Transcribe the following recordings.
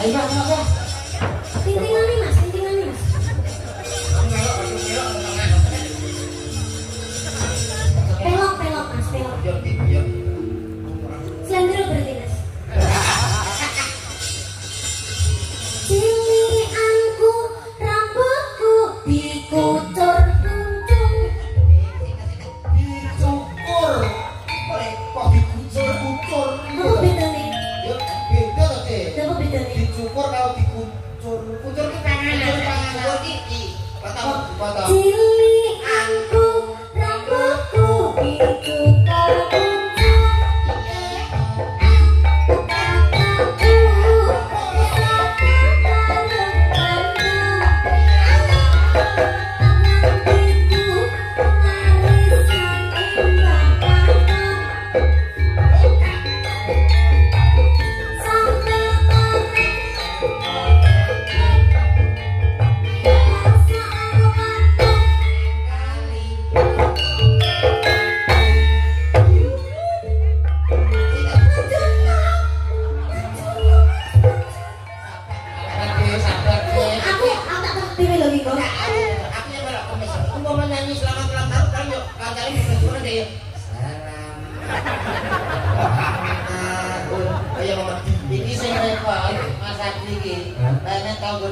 Ayo Bang. Tintingan nih Mas, tintingan nih Mas. Pelok Mas, pelok. Slendro berarti Mas. Cilianku rambutku dikucur kuncung. Dicukur. Kok dikucur-kucur? Apa bedanya? Ya beda to, Dik. Apa bedanya? Dicukur kalau dikucur. Kucur ki panganan. Kucur iki. Potong. Cilianku rambutku dikucur kuncung.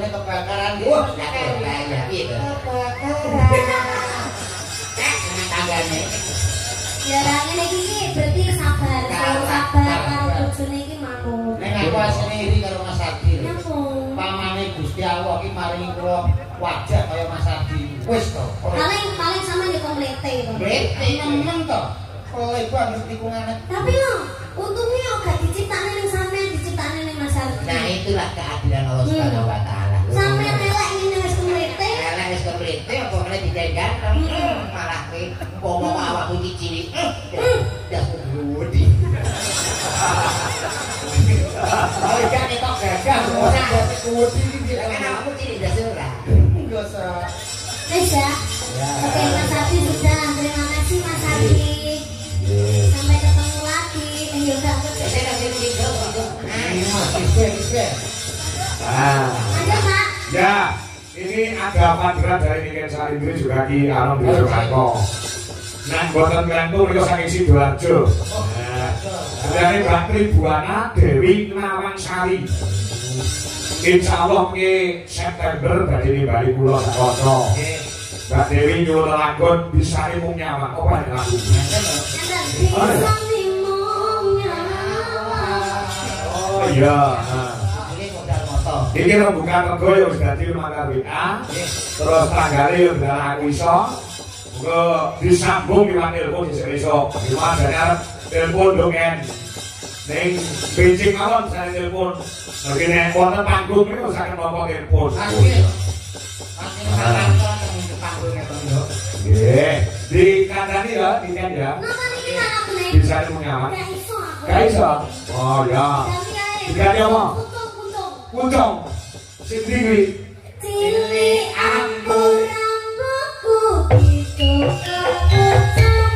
Kebakaran di banyak gitu. Tanggane. Ya ngene iki berarti sabar karo bojone iki manut. Nek aku asline iri karo Mas Adi. Napa? Pamane Gusti Allah iki maringi kula wajah kaya Mas Adi. Wis to. Paling sama ya komplete to. Bete nemen to. Kowe iku anggere tikungane. Tapi lo untungnya gak diciptakne ning sampean, diciptakne ning Mas Ardi. Nah, itulah keadilan Allah Subhanahu wa taala. Sampean elek ngene wis komplete. Elek wis keprete apa meneh digawe ganteng. Malah kowe umpama awakmu iki cilik. Das budi. Oh, gak ketok gagah ora budi iki awakmu cilik das ora. Enggak usah. Wis ya. Oke, Mas Ardi sudah. Terima kasih Mas Ardi. Sampai ketemu lagi. Ayo Kak. Ada Pak. Ya, ini ada panggilan dari Niken Salindri juga di Anom di Surabaya. Nah, buatan kelantu mereka saking Sidoarjo. Dari Mbak Tribuana Dewi Nawangsari. Insya Allah ke September dari Bali Pulau Sakono. Mbak Dewi nyuruh lelagon bisa imung nyawa. Oh, apa yang lagu? Oh iya. Ini bukan rego yang sudah di rumah WA. Terus tanggane yang sudah aku iso. Disambung di mana telepon di iso. Di mana telepon dongen. Neng Beijing mawon saya telepon. Begini wonten panggung itu saya ngomong telepon. Di kandani ya, di kan ya. Bisa menyaman. Kaisa. Oh ya. Dikali apa? Kuncung. Sing tinggi. Cilik aku rambutku dicukur kuncung.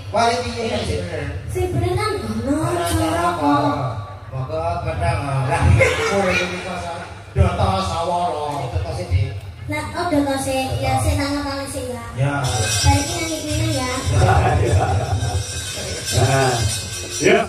Wali piye sih bener. Sing bener kan ono cara kok. Moko pedang lah. Ora iki pasar. Data sawara. Data sih. Nah, oh dotose ya sing nang ngapal sing ya. Ya. Dari iki nang iki ya. Ya.